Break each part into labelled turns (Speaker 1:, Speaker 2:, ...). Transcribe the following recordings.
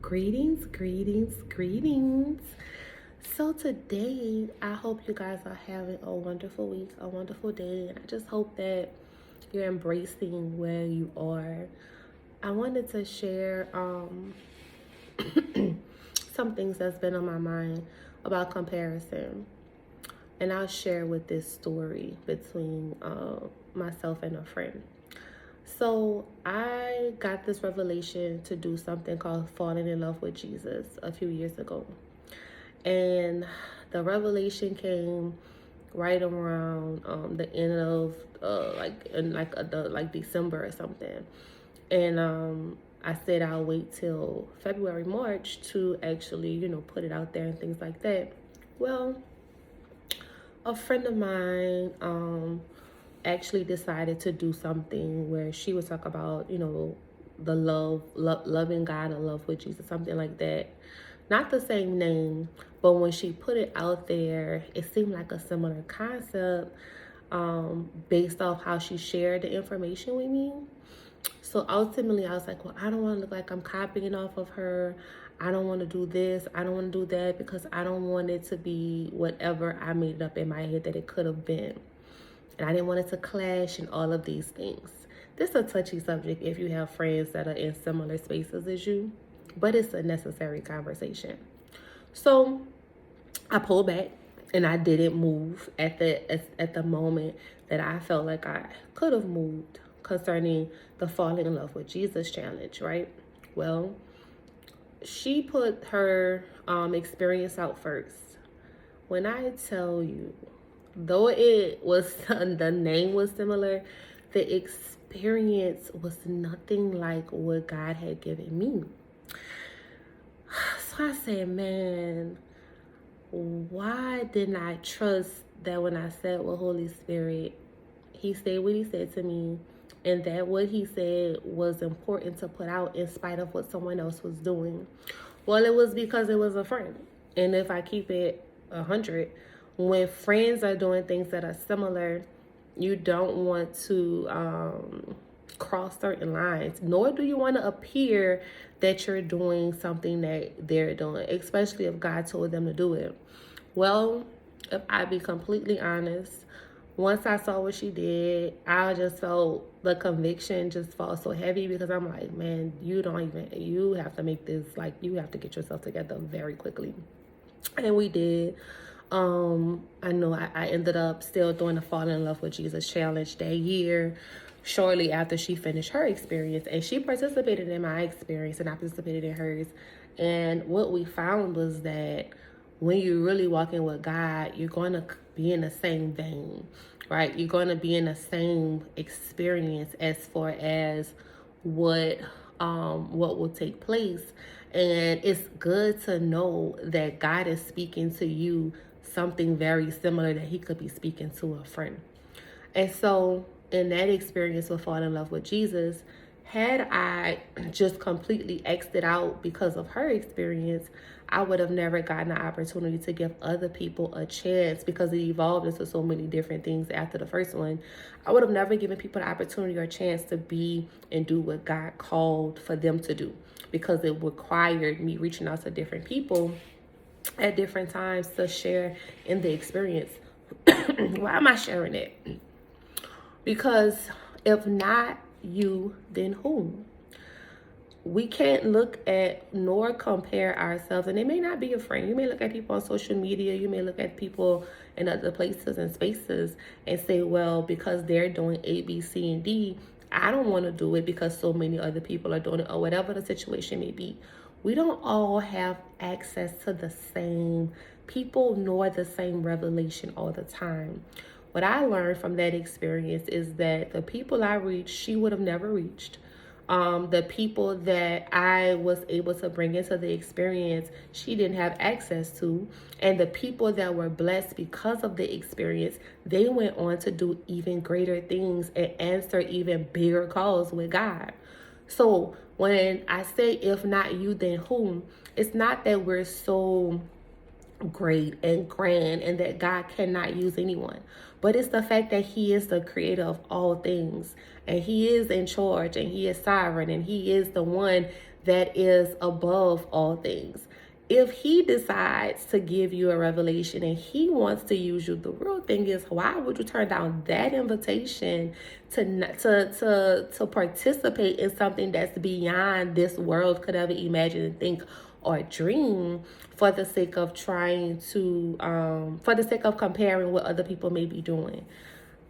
Speaker 1: Greetings, greetings, greetings. So today, I hope you guys are having a wonderful week, a wonderful day, and I just hope that you're embracing where you are. I wanted to share some things that's been on my mind about comparison, and I'll share with this story between myself and a friend. So I got this revelation to do something called falling in love with Jesus a few years ago. And the revelation came right around the end of like December or something. And I said I'll wait till February, March to actually, put it out there and things like that. Well, a friend of mine actually decided to do something where she would talk about, the loving God and love with Jesus, something like that. Not the same name, but when she put it out there, it seemed like a similar concept based off how she shared the information with me. So ultimately, I was like, well, I don't want to look like I'm copying off of her. I don't want to do this. I don't want to do that because I don't want it to be whatever I made up in my head that it could have been. And I didn't want it to clash and all of these things. This is a touchy subject if you have friends that are in similar spaces as you, but it's a necessary conversation. So I pulled back and I didn't move at the moment that I felt like I could have moved concerning the falling in love with Jesus challenge, right? Well, she put her experience out first. When I tell you, though it was the name was similar, the experience was nothing like what God had given me. So I said, man, why didn't I trust that when I said with Holy Spirit, he said what he said to me, and that what he said was important to put out in spite of what someone else was doing? Well, it was because it was a friend. And if I keep it 100, when friends are doing things that are similar, you don't want to cross certain lines, nor do you want to appear that you're doing something that they're doing, especially if God told them to do it. Well, if I be completely honest, once I saw what she did, I just felt the conviction just fall so heavy because I'm like, man, you have to make this, like, you have to get yourself together very quickly. And we did. I know I ended up still doing the Fall in Love with Jesus challenge that year, shortly after she finished her experience. And she participated in my experience and I participated in hers. And what we found was that when you're really walking with God, you're going to be in the same vein, right? You're going to be in the same experience as far as what will take place. And it's good to know that God is speaking to you something very similar that he could be speaking to a friend. And so in that experience with falling in love with Jesus, had I just completely exited out because of her experience, I would have never gotten the opportunity to give other people a chance because it evolved into so many different things after the first one. I would have never given people the opportunity or a chance to be and do what God called for them to do because it required me reaching out to different people at different times to share in the experience. Why am I sharing it? Because if not you, then whom? We can't look at nor compare ourselves, and it may not be a friend. You may look at people on social media, you may look at people in other places and spaces and say, well, because they're doing A, B, C, and D, I don't want to do it because so many other people are doing it, or whatever the situation may be. We don't all have access to the same people nor the same revelation all the time. What I learned from that experience is that the people I reached, she would have never reached. The people that I was able to bring into the experience, she didn't have access to. And the people that were blessed because of the experience, they went on to do even greater things and answer even bigger calls with God. So when I say, if not you, then whom? It's not that we're so great and grand and that God cannot use anyone, but it's the fact that he is the creator of all things and he is in charge and he is sovereign and he is the one that is above all things. If he decides to give you a revelation and he wants to use you, the real thing is, why would you turn down that invitation to participate in something that's beyond this world could ever imagine and think or dream, for the sake of trying to for the sake of comparing what other people may be doing?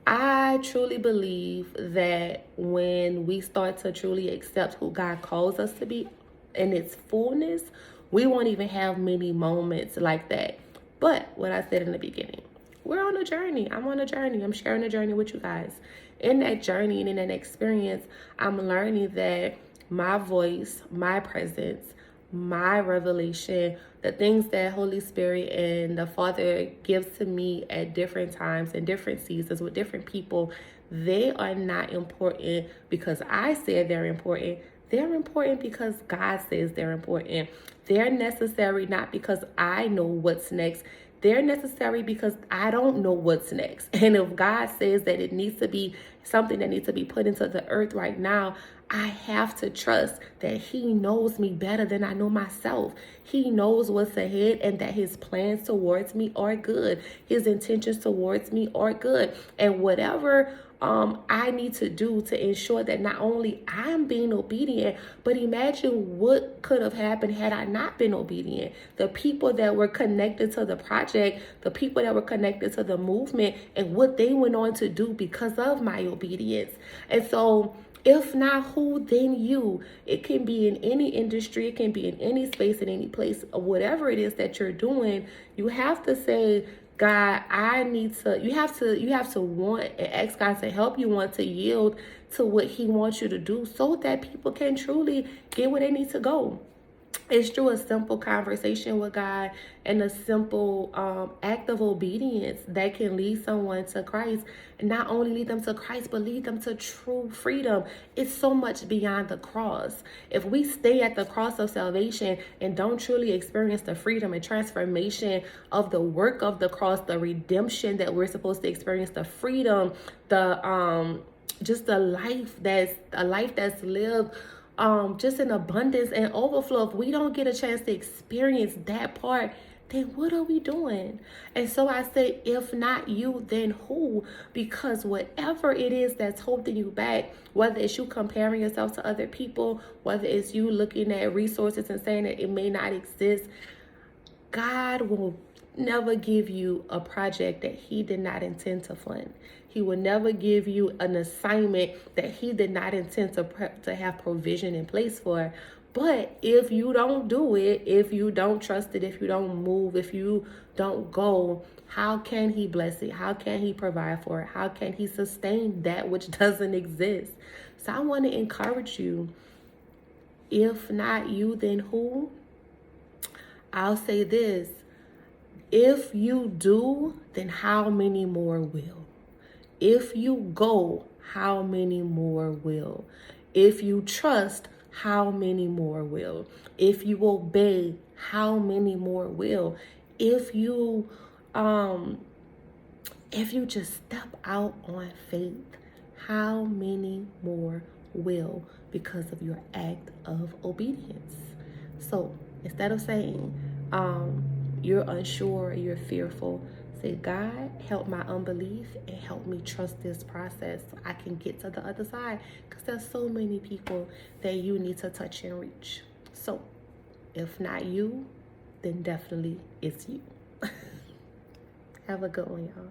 Speaker 1: I truly believe that when we start to truly accept who God calls us to be in its fullness, we won't even have many moments like that. But what I said in the beginning, we're on a journey. I'm on a journey. I'm sharing a journey with you guys. In that journey and in that experience, I'm learning that my voice, my presence, my revelation, the things that Holy Spirit and the Father gives to me at different times and different seasons with different people, they are not important because I said they're important. They're important because God says they're important. They're necessary not because I know what's next. They're necessary because I don't know what's next. And if God says that it needs to be something that needs to be put into the earth right now, I have to trust that he knows me better than I know myself. He knows what's ahead and that his plans towards me are good. His intentions towards me are good. And whatever I need to do to ensure that not only I'm being obedient, but imagine what could have happened had I not been obedient. The people that were connected to the project, the people that were connected to the movement, and what they went on to do because of my obedience. And so, if not who, then you. It can be in any industry, it can be in any space, in any place, whatever it is that you're doing. You have to say, God, I need to, you have to want and ask God to help you want to yield to what he wants you to do so that people can truly get where they need to go. It's through a simple conversation with God and a simple act of obedience that can lead someone to Christ. And not only lead them to Christ, but lead them to true freedom. It's so much beyond the cross. If we stay at the cross of salvation and don't truly experience the freedom and transformation of the work of the cross, the redemption that we're supposed to experience, the freedom, the just a life that's lived just in abundance and overflow, if we don't get a chance to experience that part, then what are we doing? And so I say, if not you, then who? Because whatever it is that's holding you back, whether it's you comparing yourself to other people, whether it's you looking at resources and saying that it may not exist, God will never give you a project that he did not intend to fund. He will never give you an assignment that he did not intend to have provision in place for. But if you don't do it, if you don't trust it, if you don't move, if you don't go, how can he bless it? How can he provide for it? How can he sustain that which doesn't exist? So I want to encourage you, if not you, then who? I'll say this. If you do, then how many more will? If you go, how many more will? If you trust, how many more will? If you obey, how many more will? If you just step out on faith, how many more will, because of your act of obedience? So instead of saying you're unsure, you're fearful, say, God, help my unbelief and help me trust this process so I can get to the other side, because there's so many people that you need to touch and reach. So if not you, then definitely it's you. Have a good one, y'all.